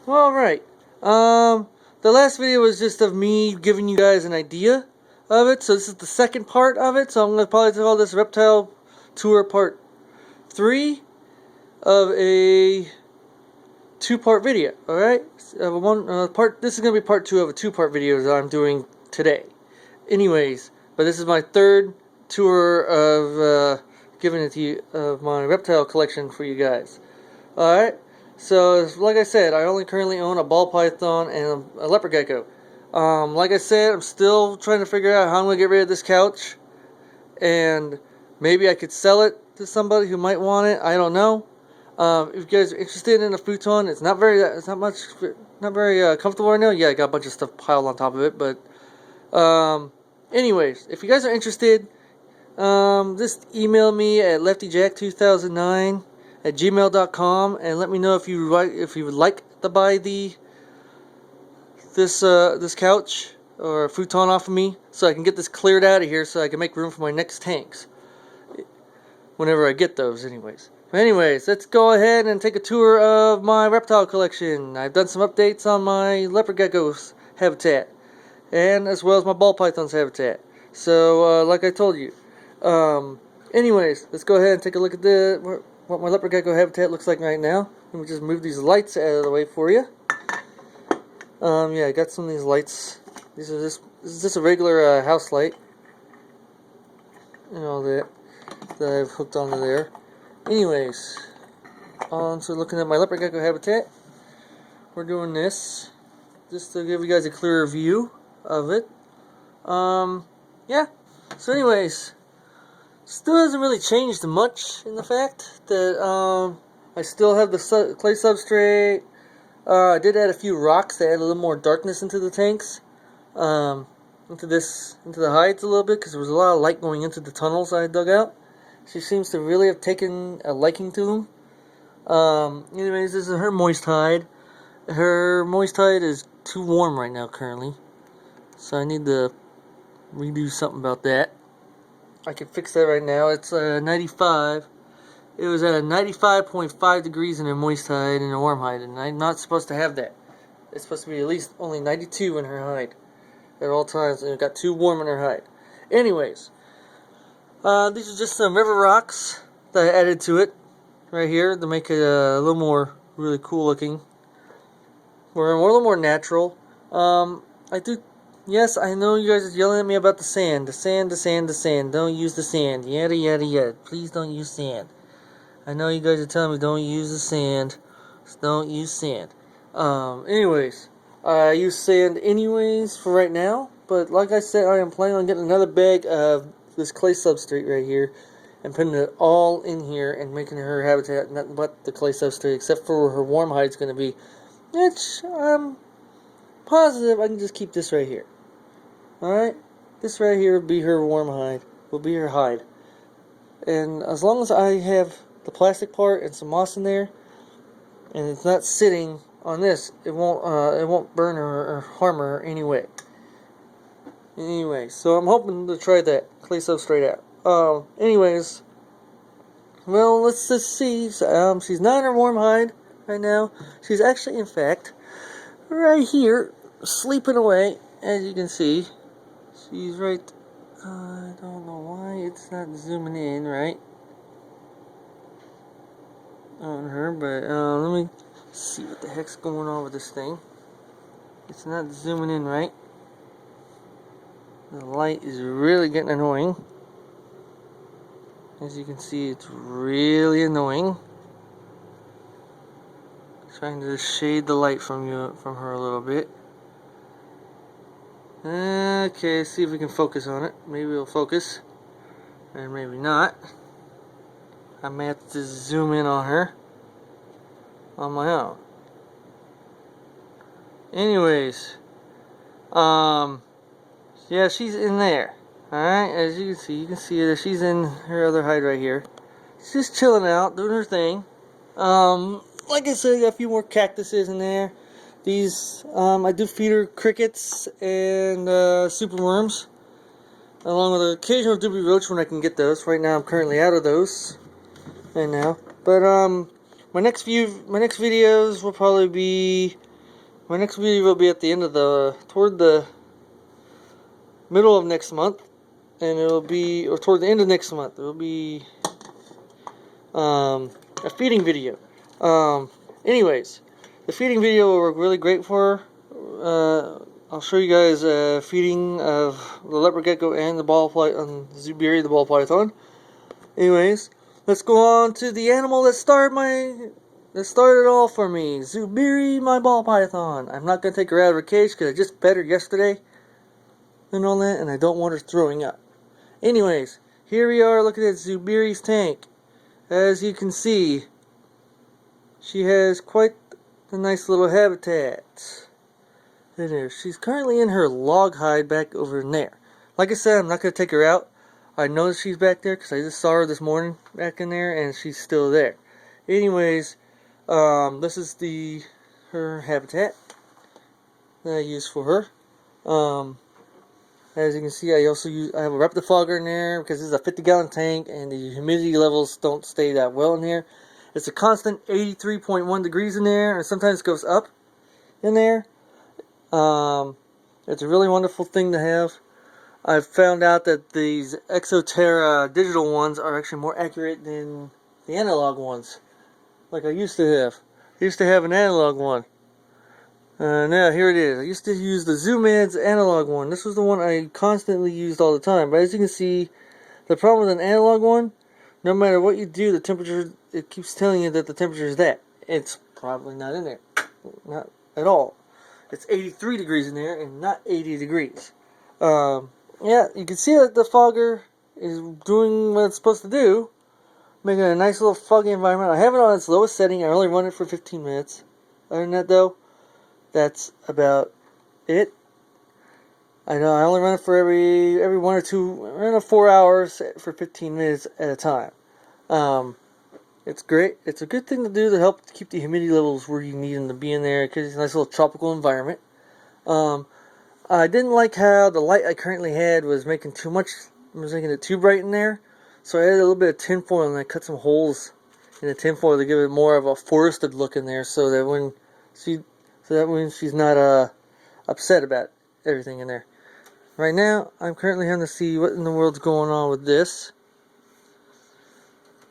Alright. The last video was just of me giving you guys an idea of it. So this is the second part of it. So I'm going to probably call this Reptile Tour Part 3 of a two-part video. Alright? This is going to be part 2 of a two-part video that I'm doing today. Anyways, but this is my third tour of giving it to you of my reptile collection for you guys. Alright? So, like I said, I only currently own a ball python and a leopard gecko. Like I said, I'm still trying to figure out how I'm going to get rid of this couch. And maybe I could sell it to somebody who might want it. I don't know. If you guys are interested in a futon, it's not very comfortable right now. Yeah, I got a bunch of stuff piled on top of it. But, anyways, if you guys are interested, just email me at leftyjack2009@gmail.com and let me know if you would like to buy this couch or a futon off of me, so I can get this cleared out of here so I can make room for my next tanks whenever I get those. Anyways, let's go ahead and take a tour of my reptile collection. I've done some updates on my leopard gecko's habitat and as well as my ball python's habitat. So like I told you, anyways, let's go ahead and take a look at what my leopard gecko habitat looks like right now. Let me just move these lights out of the way for you. Yeah, I got some of these lights. This is just a regular house light. And all that I've hooked onto there. Anyways, so looking at my leopard gecko habitat, we're doing this just to give you guys a clearer view of it. Yeah. So anyways, still hasn't really changed much in the fact that I still have the clay substrate. I did add a few rocks to add a little more darkness into the tanks, into the hides a little bit, because there was a lot of light going into the tunnels I dug out. She seems to really have taken a liking to them. Anyways, this is her moist hide. Her moist hide is too warm right now currently, so I need to redo something about that. I can fix that right now. It's 95. It was at a 95.5 degrees in her moist hide and her warm hide, and I'm not supposed to have that. It's supposed to be at least only 92 in her hide at all times, and it got too warm in her hide. Anyways, these are just some river rocks that I added to it right here to make it a little more really cool looking. We're a little more natural. Yes, I know you guys are yelling at me about the sand. The sand. Don't use the sand. Yada, yada, yada. Please don't use sand. I know you guys are telling me don't use the sand. Don't use sand. Anyways, I use sand anyways for right now. But like I said, I am planning on getting another bag of this clay substrate right here and putting it all in here and making her habitat nothing but the clay substrate, except for where her warm hide's going to be. Which I'm positive I can just keep this right here. Alright? This right here will be her warm hide. Will be her hide. And as long as I have the plastic part and some moss in there, and it's not sitting on this, it won't burn her or harm her anyway. Anyway, so I'm hoping to try that clay substrate out. Anyways, well, let's just see. She's not in her warm hide right now. She's actually, in fact, right here, sleeping away, as you can see. She's right. I don't know why it's not zooming in right on her, but let me see what the heck's going on with this thing. It's not zooming in right. The light is really getting annoying. As you can see, it's really annoying. Trying to shade the light from her a little bit. Okay, let's see if we can focus on it. Maybe it'll focus, and maybe not. I may have to zoom in on her on my own. Anyways, yeah, she's in there. Alright, as you can see that she's in her other hide right here. She's just chilling out, doing her thing. Like I said, I got a few more cactuses in there. These, I do feed her crickets and superworms, along with an occasional doobie roach when I can get those. Right now, I'm currently out of those right now. But my next videos will probably be My next video will be at the end of toward the middle of next month, and it'll be, or toward the end of next month, it'll be a feeding video. Anyways, the feeding video will work really great for her. I'll show you guys feeding of the leopard gecko and the Zubiri, the ball python. Anyways, let's go on to the animal that started it all for me, Zubiri, my ball python. I'm not gonna take her out of her cage because I just fed her yesterday and all that, and I don't want her throwing up. Anyways, here we are looking at Zubiri's tank. As you can see, she has quite a nice little habitat in there. She's currently in her log hide back over in there. Like I said, I'm not going to take her out. I know that she's back there because I just saw her this morning back in there, and she's still there. Anyways, this is her habitat that I use for her. As you can see, I have a Reptile fogger in there because this is a 50-gallon tank and the humidity levels don't stay that well in here. It's a constant 83.1 degrees in there, and sometimes it goes up in there. It's a really wonderful thing to have. I've found out that these Exoterra digital ones are actually more accurate than the analog ones, like I used to have. I used to have an analog one. Now here it is. I used to use the ZoomEd's analog one. This was the one I constantly used all the time. But as you can see, the problem with an analog one, no matter what you do, the temperature, it keeps telling you that the temperature is that. It's probably not in there. Not at all. It's 83 degrees in there and not 80 degrees. Yeah, you can see that the fogger is doing what it's supposed to do, making a nice little foggy environment. I have it on its lowest setting. I only run it for 15 minutes. Other than that, though, that's about it. I know I only run it for every 1 or 2, 4 hours for 15 minutes at a time. It's great. It's a good thing to do to help keep the humidity levels where you need them to be in there because it's a nice little tropical environment. I didn't like how the light I currently had was making too much. It was making it too bright in there. So I added a little bit of tinfoil and I cut some holes in the tinfoil to give it more of a forested look in there so that when she's not upset about everything in there. Right now, I'm currently having to see what in the world's going on with this.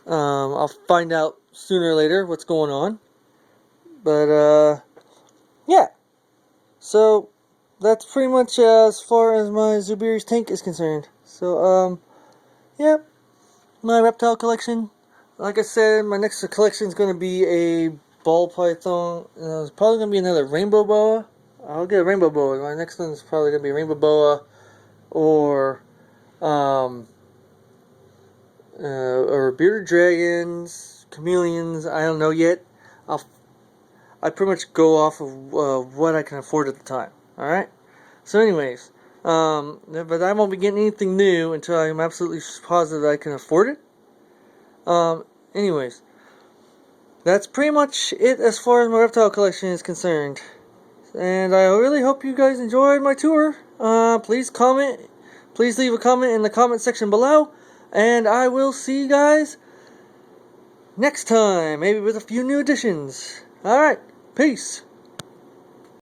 I'll find out sooner or later what's going on. But, yeah. So, that's pretty much as far as my Zubiri's tank is concerned. So, yeah. My reptile collection. Like I said, my next collection is going to be a ball python. It's probably going to be another rainbow boa. I'll get a rainbow boa. My next one is probably going to be a rainbow boa or bearded dragons, chameleons. I don't know yet. I pretty much go off of what I can afford at the time. All right. So, anyways, but I won't be getting anything new until I'm absolutely positive that I can afford it. Anyways. That's pretty much it as far as my reptile collection is concerned. And I really hope you guys enjoyed my tour. Please leave a comment in the comment section below. And I will see you guys next time. Maybe with a few new additions. Alright, peace.